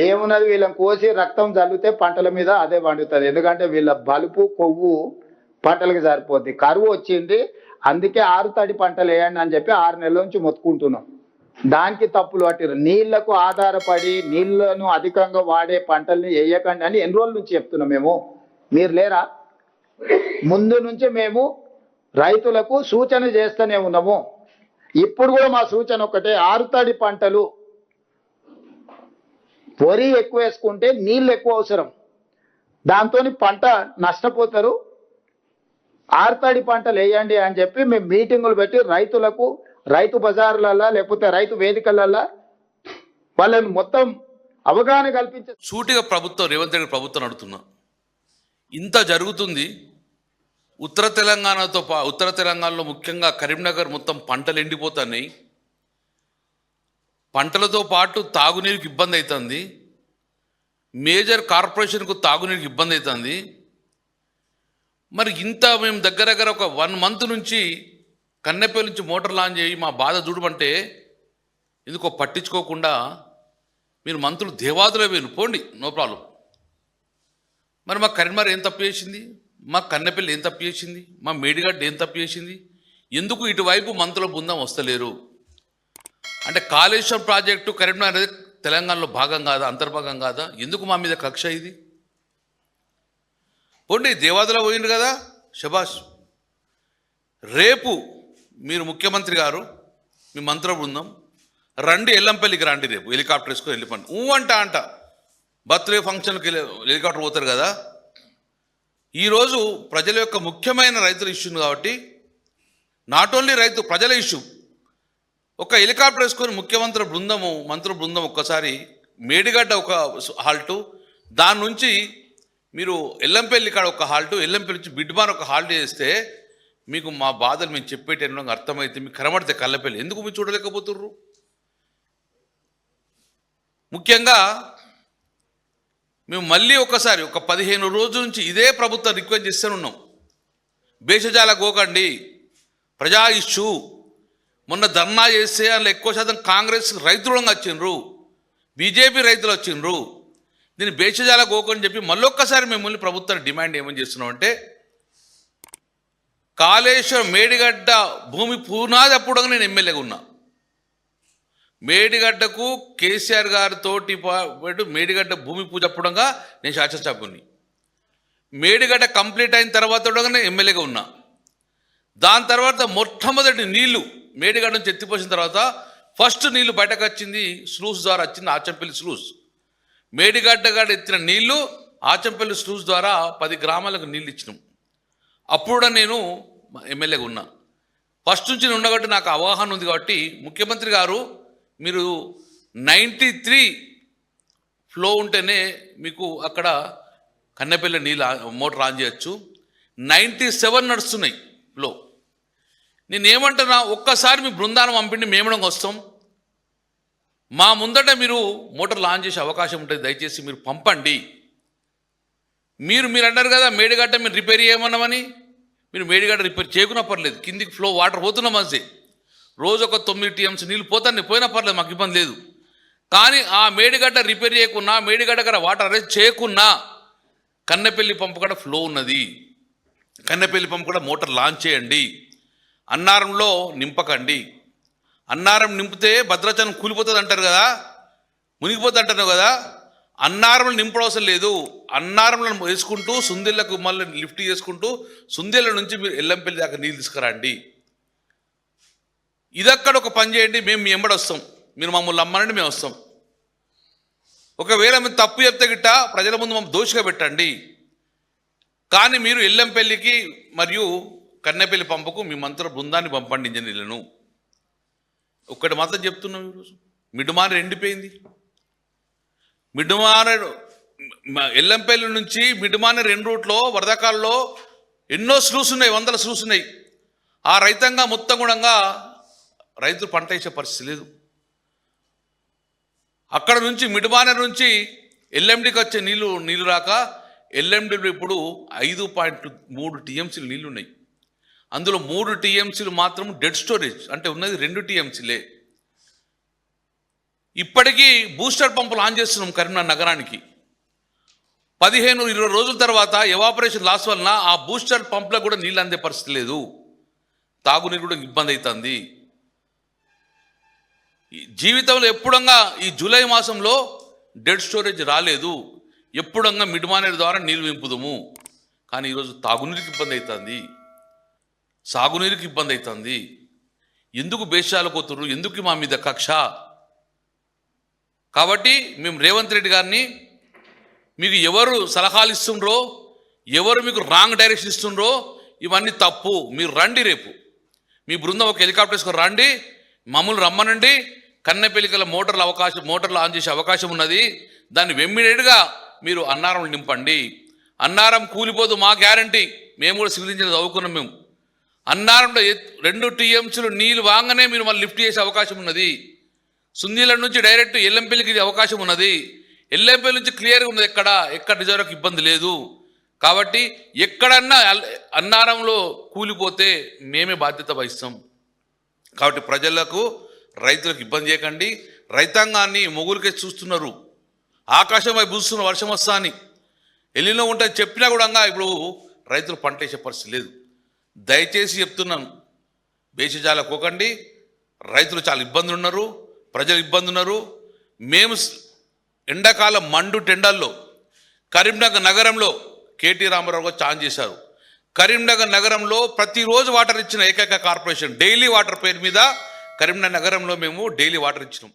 ఏమున్నది, వీళ్ళని కోసి రక్తం చల్లితే పంటల మీద అదే పండుతుంది. ఎందుకంటే వీళ్ళ బలుపు కొవ్వు పంటలకు సరిపోద్ది. కరువు వచ్చింది, అందుకే ఆరుతడి పంటలు వేయండి అని చెప్పి 6 నెలల నుంచి మొత్తుకుంటున్నాం. దానికి తప్పులు పట్టిరు. నీళ్లకు ఆధారపడి నీళ్లను అధికంగా వాడే పంటల్ని వేయకండి అని ఎన్ని రోజుల నుంచి చెప్తున్నాం మేము. మీరు లేరా? ముందు నుంచి మేము రైతులకు సూచన చేస్తూనే ఉన్నాము. ఇప్పుడు కూడా మా సూచన ఒకటే, ఆరుతడి పంటలు వరి ఎక్కువ వేసుకుంటే నీళ్ళు ఎక్కువ అవసరం, దాంతో పంట నష్టపోతారు. ఆరుతడి పంటలు వేయండి అని చెప్పి మేము మీటింగులు పెట్టి రైతులకు రైతు బజార్లల్లో లేకపోతే రైతు వేదికలల్లో వాళ్ళని మొత్తం అవగాహన కల్పించే సూటిగా ప్రభుత్వం రేవంత్ రెడ్డి ప్రభుత్వం నడుతున్నా ఇంత జరుగుతుంది. ఉత్తర తెలంగాణలో ముఖ్యంగా కరీంనగర్ మొత్తం పంటలు ఎండిపోతున్నాయి. పంటలతో పాటు తాగునీరుకి ఇబ్బంది అవుతుంది. మేజర్ కార్పొరేషన్కు తాగునీరుకి ఇబ్బంది అవుతుంది. మరి ఇంత మేము దగ్గర ఒక 1 మంత్ నుంచి కన్నెపల్లి నుంచి మోటార్ లాంచ్ చేయి మా బాధ చూడమంటే ఎందుకో పట్టించుకోకుండా మీరు మంత్రులు దేవాదులే వేరు పోండి, నో ప్రాబ్లం. మరి మా కరీంనగర్ ఏం తప్పు చేసింది? మా కన్నెపల్లి ఏం తప్పు చేసింది? మా మేడిగడ్డ ఏం తప్పు చేసింది? ఎందుకు ఇటువైపు మంత్రుల బృందం వస్తలేరు? అంటే కాళేశ్వరం ప్రాజెక్టు కరీంనగర్ అనేది తెలంగాణలో భాగం కాదా, అంతర్భాగం కాదా? ఎందుకు మా మీద కక్ష ఇది? పోండి, దేవాదుల పోయిండు కదా, శబాష్. రేపు మీరు ముఖ్యమంత్రి గారు మీ మంత్రుల బృందం రండి, ఎల్లంపల్లికి రండి, రేపు హెలికాప్టర్ వేసుకొని వెళ్ళిపోండి. అంట బర్త్డే ఫంక్షన్కి హెలికాప్టర్ పోతారు కదా. ఈరోజు ప్రజల యొక్క ముఖ్యమైన రైతుల ఇష్యూని కాబట్టి, నాట్ ఓన్లీ రైతు ప్రజల ఇష్యూ, ఒక హెలికాప్టర్ వేసుకొని మంత్రుల బృందం ఒక్కసారి మేడిగడ్డ ఒక హాల్టు, దాని నుంచి మీరు ఎల్లంపల్లి కాడ ఒక హాల్టు, ఎల్లంపల్లి నుంచి బిడ్బాన్ ఒక హాల్ట్ చేస్తే మీకు మా బాధలు మేము చెప్పేటప్పుడు అర్థమైతే మీకు కనబడితే కళ్ళపల్లి ఎందుకు మీరు చూడలేకపోతుర్రు? ముఖ్యంగా మేము మళ్ళీ ఒకసారి ఒక 15 రోజుల నుంచి ఇదే ప్రభుత్వం రిక్వెస్ట్ చేస్తూనే ఉన్నాం, భేషజాల గోకండి, ప్రజా ఇష్యూ. మొన్న ధర్నా చేస్తే అందులో ఎక్కువ శాతం కాంగ్రెస్ రైతులంగా వచ్చిండ్రు, బీజేపీ రైతులు వచ్చిండ్రు. దీన్ని భేషజాల గోకని చెప్పి మళ్ళొక్కసారి మిమ్మల్ని ప్రభుత్వాన్ని డిమాండ్ ఏమని చేస్తున్నామంటే, కాళేశ్వరం మేడిగడ్డ భూమి పునాది అప్పుడు నేను ఎమ్మెల్యేగా ఉన్నా. మేడిగడ్డకు కేసీఆర్ గారితోటి పాటు మేడిగడ్డ భూమి పూజ అప్పుడంగా నేను శాసనసభ్యుని. మేడిగడ్డ కంప్లీట్ అయిన తర్వాత నేను ఎమ్మెల్యేగా ఉన్నా. దాని తర్వాత మొట్టమొదటి నీళ్లు మేడిగడ్డ నుంచి ఎత్తిపోసిన తర్వాత ఫస్ట్ నీళ్లు బయటకు వచ్చింది స్లూస్ ద్వారా వచ్చింది, ఆచంపల్లి స్లూస్. మేడిగడ్డ గడ్డ ఎత్తిన నీళ్లు ఆచంపల్లి స్లూస్ ద్వారా 10 గ్రామాలకు నీళ్ళు ఇచ్చినాం. అప్పుడు నేను ఎమ్మెల్యేగా ఉన్నా. ఫస్ట్ నుంచి నేను ఉండబట్టి నాకు అవగాహన ఉంది. కాబట్టి ముఖ్యమంత్రి గారు మీరు 93 ఫ్లో ఉంటేనే మీకు అక్కడ కన్నెపల్లి నీళ్ళు మోటార్ ఆన్ చేయొచ్చు, 97 నడుస్తున్నాయి ఫ్లో. నేనేమంటున్నా, ఒక్కసారి మీ బృందాన్ని పంపిండి, మేమడం వస్తాం. మా ముందట మీరు మోటార్ లాంచ్ చేసే అవకాశం ఉంటుంది, దయచేసి మీరు పంపండి. మీరు అన్నారు కదా మేడిగడ్డ మీరు రిపేర్ చేయమన్నామని, మీరు మేడిగడ్డ రిపేర్ చేయకున్నా పర్లేదు, కిందికి ఫ్లో వాటర్ పోతున్నా మంచి, రోజు ఒక 9 TMC నీళ్ళు పోయినా పర్లేదు, మాకు ఇబ్బంది లేదు. కానీ ఆ మేడిగడ్డ రిపేర్ చేయకున్నా, మేడిగడ్డ కూడా వాటర్ అరేంజ్ చేయకున్నా కన్నెపల్లి పంపు కూడా ఫ్లో ఉన్నది, కన్నెపల్లి పంపు కూడా మోటార్ లాంచ్ చేయండి. అన్నారంలో నింపకండి. అన్నారం నింపితే భద్రాచలం కూలిపోతుంది అంటారు కదా, మునిగిపోతుంది అంటారు కదా. అన్నారంలో నింపడం లేదు. అన్నారంలో వేసుకుంటూ సుందిళ్లకు మళ్ళీ లిఫ్ట్ చేసుకుంటూ సుందిళ్ళ నుంచి మీరు ఎల్లంపల్లి దాకా నీళ్ళు తీసుకురండి. ఇదక్కడ ఒక పని చేయండి, మేము మీ ఎంబడి వస్తాం, మీరు మమ్మల్ని అమ్మనండి, మేము వస్తాం. ఒకవేళ మీరు తప్పు చెప్తే గిట్ట ప్రజల ముందు మమ్మల్ని దోషిగా పెట్టండి. కానీ మీరు ఎల్లంపల్లికి మరియు కన్నెపల్లి పంపుకు మీ మంత్రుల బృందాన్ని పంపండి, ఇంజనీర్లను. ఒక్కటి మాత్రం చెప్తున్నాం, ఈరోజు మిడ్మానేరు ఎండిపోయింది. మిడ్మానేరు ఎల్లంపల్లి నుంచి మిడ్మానేరు 2 రూట్లో వరదకాలలో ఎన్నో స్లూస్ ఉన్నాయి, 100 స్లూస్ ఉన్నాయి. ఆ రైతాంగా మొత్తం కూడా రైతులు పంట వేసే పరిస్థితి లేదు. అక్కడ నుంచి మిడ్మానేరు నుంచి ఎల్ఎండికి వచ్చే నీళ్లు రాక ఎల్ఎండిలో ఇప్పుడు 5.3 TMCలు నీళ్ళు ఉన్నాయి. అందులో 3 TMCలు మాత్రం డెడ్ స్టోరేజ్, అంటే ఉన్నది 2 TMCలే. ఇప్పటికీ బూస్టర్ పంపులు ఆన్ చేస్తున్నాం కరీంనగర్ నగరానికి. 15-20 రోజుల తర్వాత ఎవాపరేషన్ లాస్ వలన ఆ బూస్టర్ పంపులకు కూడా నీళ్ళు అందే పరిస్థితి లేదు. తాగునీరు కూడా ఇబ్బంది అవుతుంది. జీవితంలో ఎప్పుడంగా ఈ జూలై మాసంలో డెడ్ స్టోరేజ్ రాలేదు. ఎప్పుడంగా మిడ్ మానేరు ద్వారా నీళ్ళు వింపుదము. కానీ ఈరోజు తాగునీరుకి ఇబ్బంది అవుతుంది, సాగునీరుకి ఇబ్బంది అవుతుంది. ఎందుకు బేషాలు కోతురు? ఎందుకు మా మీద కక్ష? కాబట్టి మేము రేవంత్ రెడ్డి గారిని, మీకు ఎవరు సలహాలు ఇస్తుండ్రో, ఎవరు మీకు రాంగ్ డైరెక్షన్ ఇస్తుండ్రో ఇవన్నీ తప్పు. మీరు రండి, రేపు మీ బృందం ఒక హెలికాప్టర్స్కి రండి, మమ్మల్ని రమ్మనండి. కన్నెపెల్లికల మోటార్లు ఆన్ చేసే అవకాశం ఉన్నది. దాన్ని ఇమ్మీడియట్గా మీరు అన్నారం నింపండి. అన్నారం కూలిపోదు, మా గ్యారంటీ. మేము కూడా సివిల్ ఇంజనీర్ చదువుకున్నాం. మేము అన్నారంలో 2 TMCలు నీళ్ళు వాగానే మీరు మళ్ళీ లిఫ్ట్ చేసే అవకాశం ఉన్నది. సుందీల నుంచి డైరెక్ట్ ఎల్లంపల్లికి అవకాశం ఉన్నది. ఎల్లంపల్లి నుంచి క్లియర్గా ఉన్నది. ఎక్కడ రిజర్వ్కి ఇబ్బంది లేదు. కాబట్టి ఎక్కడన్నా అన్నారంలో కూలిపోతే మేమే బాధ్యత వహిస్తాం. కాబట్టి ప్రజలకు, రైతులకు ఇబ్బంది చేయకండి. రైతాంగాన్ని మొగులకే చూస్తున్నారు, ఆకాశంపై బూస్తున్న వర్షం వస్తా అని. ఎల్లిలో ఉంటుంది చెప్పినా కూడా ఇప్పుడు రైతులు పంట వేసే పరిస్థితి లేదు. దయచేసి చెప్తున్నాను, బేసిజాలకోకండి. రైతులు చాలా ఇబ్బందులు ఉన్నారు, ప్రజలు ఇబ్బంది ఉన్నారు. మేము ఎండాకాలం మండు టెండల్లో కరీంనగర్ నగరంలో కేటీ రామారావు గారు ఛాన్స్ చేశారు. కరీంనగర్ నగరంలో ప్రతిరోజు వాటర్ ఇచ్చిన ఏకైక కార్పొరేషన్. డైలీ వాటర్ పేరు మీద కరీంనగర్ నగరంలో మేము డైలీ వాటర్ ఇచ్చినాం.